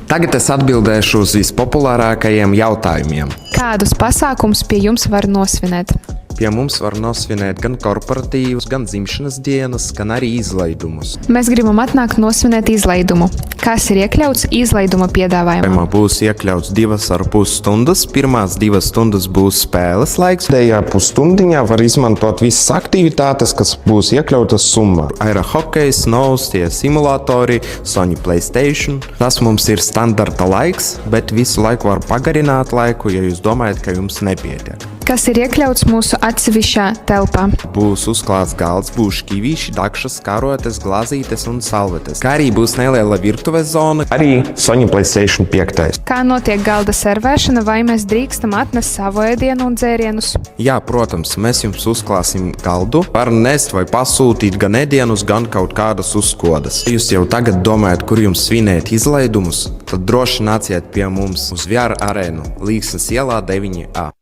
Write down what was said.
Tagad es atbildēšu uz vispopulārākajiem jautājumiem. Kādus pasākumus pie jums var nosvinēt? Pie mums var nosvinēt gan korporatīvus, gan dzimšanas dienas, gan arī izlaidumus. Mēs gribam atnākt nosvinēt izlaidumu. Kas ir iekļauts izlaiduma piedāvājumā? Būs iekļauts 2,5 stundas. Pirmās 2 stundas būs spēles laiks. Pēdējā pusstundiņā var izmantot visas aktivitātes, kas būs iekļautas summā. Aerohokejs, snows, tie simulatori, Sony PlayStation. Tas mums ir standarta laiks, bet visu laiku var pagarināt laiku, ja jūs domājat, ka jums nepietiek. Kas ir iekļauts mūsu atsevišķā telpā? Būs uzklāts galds, būs šķīvīši, dakšas, karotes, glāzītes un salvetes. Kā arī būs neliela virtuves zona, arī Sony PlayStation 5. Kā notiek galda servēšana, vai mēs drīkstam atnest savu ēdienu un dzērienus? Jā, protams, mēs jums uzklāsim galdu. Var nest vai pasūtīt gan ēdienus, gan kaut kādas uzkodas. Ja jūs jau tagad domājat, kur jums svinēt izlaidumus, tad droši nāciet pie mums uz VR arēnu Līksnes ielā 9A.